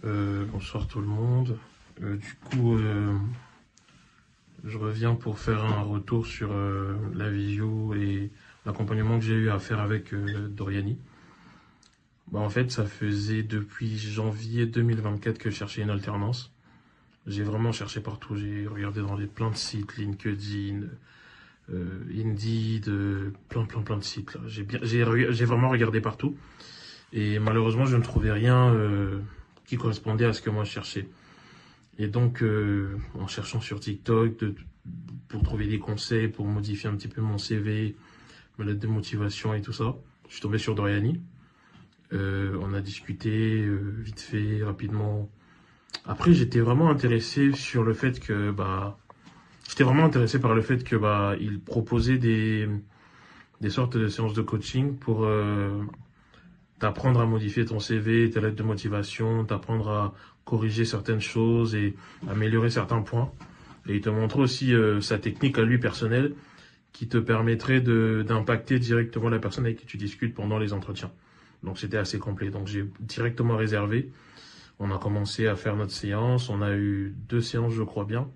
Bonsoir tout le monde. Je reviens pour faire un retour sur la visio et l'accompagnement que j'ai eu à faire avec Doriani. En fait, ça faisait depuis janvier 2024 que je cherchais une alternance. J'ai vraiment cherché partout. J'ai regardé dans plein de sites, LinkedIn, Indeed, plein de sites là. J'ai vraiment regardé partout. Et malheureusement, je ne trouvais rien qui correspondait à ce que moi je cherchais. Et donc, en cherchant sur TikTok pour trouver des conseils, pour modifier un petit peu mon CV, ma lettre de motivation et tout ça, je suis tombé sur Doriani. On a discuté vite fait, rapidement. Après, j'étais vraiment intéressé sur le fait que, j'étais vraiment intéressé par le fait que, il proposait des sortes de séances de coaching pour t'apprendre à modifier ton CV, ta lettre de motivation, t'apprendre à corriger certaines choses et améliorer certains points. Et il te montre aussi sa technique à lui personnelle qui te permettrait d'impacter directement la personne avec qui tu discutes pendant les entretiens. Donc c'était assez complet. Donc j'ai directement réservé. On a commencé à faire notre séance. On a eu 2 séances, je crois bien.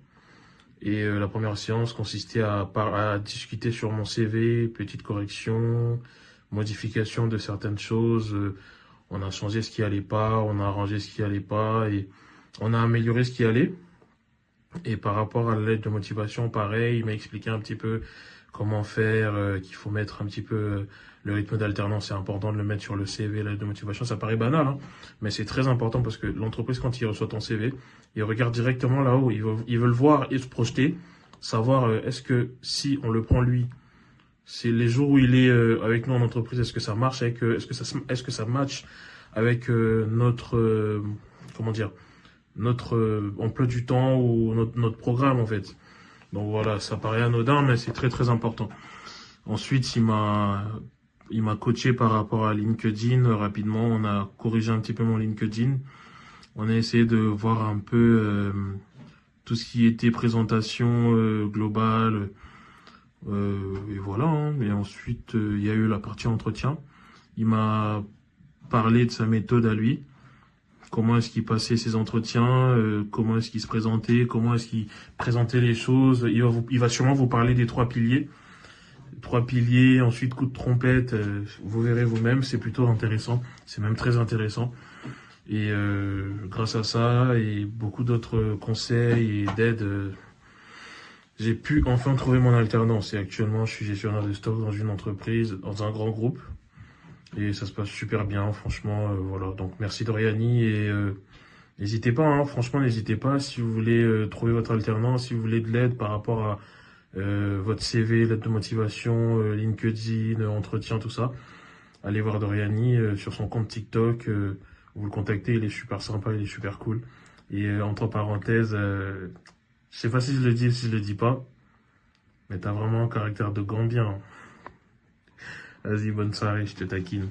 Et la première séance consistait à discuter sur mon CV, petite correction, modification de certaines choses. On a changé ce qui allait pas, on a arrangé ce qui allait pas et on a amélioré ce qui allait. Et par rapport à la lettre de motivation, pareil, il m'a expliqué un petit peu comment faire, qu'il faut mettre un petit peu le rythme d'alternance. C'est important de le mettre sur le CV, la lettre de motivation. Ça paraît banal, hein, mais c'est très important parce que l'entreprise, quand il reçoit ton CV, il regarde directement là-haut. Ils veulent voir et se projeter, savoir est-ce que si on le prend lui, c'est les jours où il est avec nous en entreprise, est-ce que ça marche avec, est-ce que ça match avec notre emploi du temps ou notre programme en fait. Donc voilà, ça paraît anodin, mais c'est très très important. Ensuite, il m'a coaché par rapport à LinkedIn. Rapidement, on a corrigé un petit peu mon LinkedIn. On a essayé de voir un peu tout ce qui était présentation globale. Et voilà, hein. Et ensuite, il y a eu la partie entretien. Il m'a parlé de sa méthode à lui. Comment est-ce qu'il passait ses entretiens, comment est-ce qu'il se présentait, comment est-ce qu'il présentait les choses. Il va sûrement vous parler des 3 piliers. 3 piliers, ensuite coup de trompette, vous verrez vous-même, c'est plutôt intéressant, c'est même très intéressant. Et grâce à ça et beaucoup d'autres conseils et d'aides, j'ai pu enfin trouver mon alternance. Et actuellement, je suis gestionnaire de stock dans une entreprise, dans un grand groupe. Et ça se passe super bien, franchement, voilà. Donc merci Doriani et n'hésitez pas, hein, franchement n'hésitez pas si vous voulez trouver votre alternance, si vous voulez de l'aide par rapport à votre CV, lettre de motivation, LinkedIn, entretien, tout ça. Allez voir Doriani sur son compte TikTok, vous le contactez, il est super sympa, il est super cool. Et entre parenthèses, je sais pas si je le dis ou si je le dis pas, mais t'as vraiment un caractère de Gambien. Vas-y, bonne soirée, je te taquine.